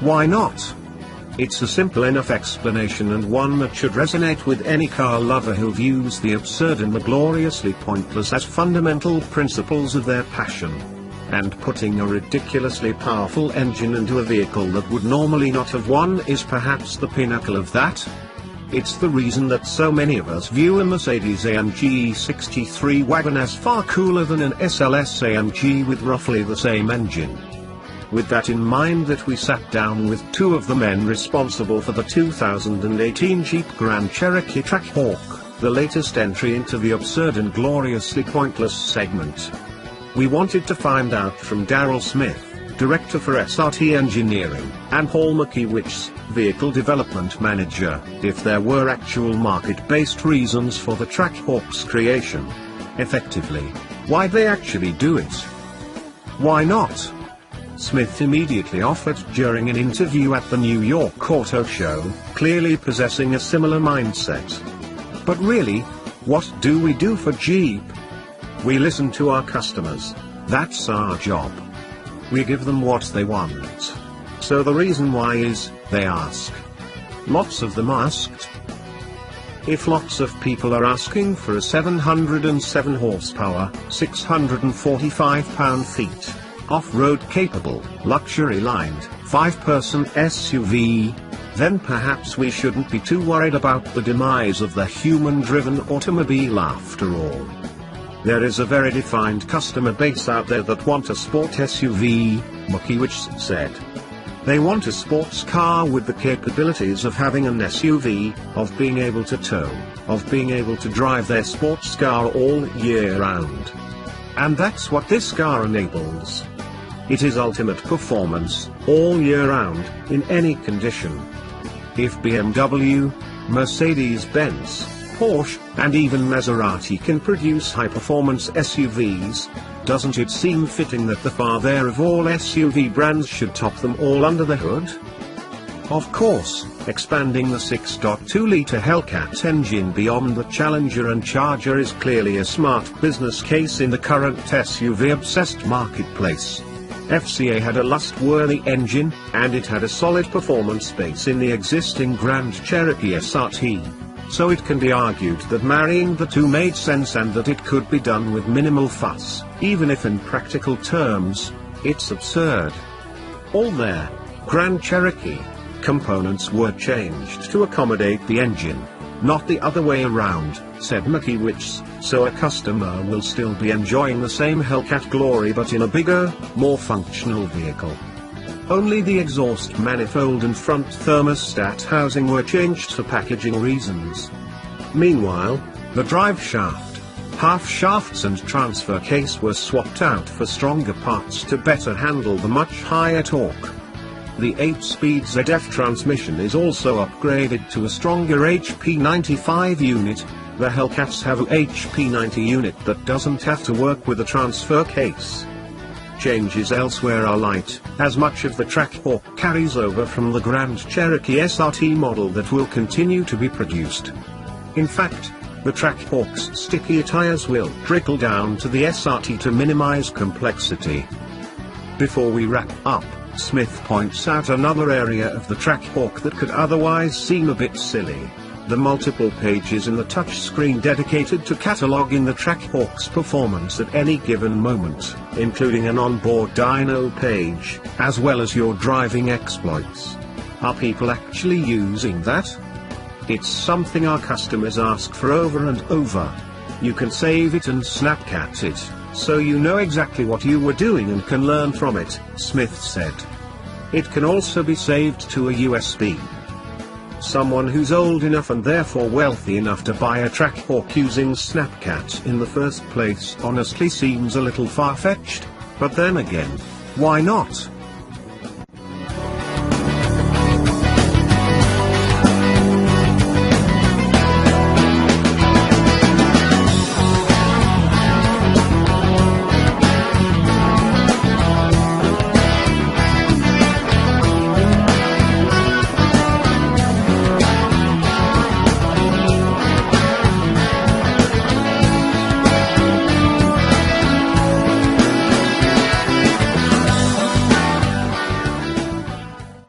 Why not? It's a simple enough explanation, and one that should resonate with any car lover who views the absurd and the gloriously pointless as fundamental principles of their passion. And putting a ridiculously powerful engine into a vehicle that would normally not have one is perhaps the pinnacle of that. It's the reason that so many of us view a Mercedes-AMG E63 wagon as far cooler than an SLS AMG with roughly the same engine. With that in mind, that we sat down with two of the men responsible for the 2018 Jeep Grand Cherokee Trackhawk, the latest entry into the absurd and gloriously pointless segment. We wanted to find out from Daryl Smith, Director for SRT Engineering, and Paul Makiewicz, Vehicle Development Manager, if there were actual market-based reasons for the Trackhawk's creation. Effectively, why they actually do it. Why not? Smith immediately offered during an interview at the New York Auto Show, clearly possessing a similar mindset. But really, what do we do for Jeep? We listen to our customers. That's our job. We give them what they want. So the reason why is, they ask. Lots of them asked. If lots of people are asking for a 707 horsepower, 645 pound-feet, off-road capable, luxury-lined, 5-person SUV, then perhaps we shouldn't be too worried about the demise of the human-driven automobile after all. There is a very defined customer base out there that want a sport SUV, Makiewicz said. They want a sports car with the capabilities of having an SUV, of being able to tow, of being able to drive their sports car all year round. And that's what this car enables. It is ultimate performance, all year round, in any condition. If BMW, Mercedes-Benz, Porsche, and even Maserati can produce high-performance SUVs, doesn't it seem fitting that the father of all SUV brands should top them all under the hood? Of course, expanding the 6.2-liter Hellcat engine beyond the Challenger and Charger is clearly a smart business case in the current SUV-obsessed marketplace. FCA had a lust-worthy engine, and it had a solid performance base in the existing Grand Cherokee SRT. So it can be argued that marrying the two made sense and that it could be done with minimal fuss, even if in practical terms, it's absurd. All their Grand Cherokee components were changed to accommodate the engine, not the other way around, said Makiewicz, so a customer will still be enjoying the same Hellcat glory but in a bigger, more functional vehicle. Only the exhaust manifold and front thermostat housing were changed for packaging reasons. Meanwhile, the drive shaft, half shafts and transfer case were swapped out for stronger parts to better handle the much higher torque. The 8-speed ZF transmission is also upgraded to a stronger HP 95 unit. The Hellcats have a HP 90 unit that doesn't have to work with a transfer case. Changes elsewhere are light, as much of the Trackhawk carries over from the Grand Cherokee SRT model that will continue to be produced. In fact, the Trackhawk's stickier tires will trickle down to the SRT to minimize complexity. Before we wrap up, Smith points out another area of the Trackhawk that could otherwise seem a bit silly: the multiple pages in the touchscreen dedicated to cataloging the Trackhawk's performance at any given moment, including an onboard dyno page, as well as your driving exploits. Are people actually using that? It's something our customers ask for over and over. You can save it and Snapchat it, so you know exactly what you were doing and can learn from it, Smith said. It can also be saved to a USB. Someone who's old enough and therefore wealthy enough to buy a Trackhawk using Snapchat in the first place honestly seems a little far-fetched, but then again, why not?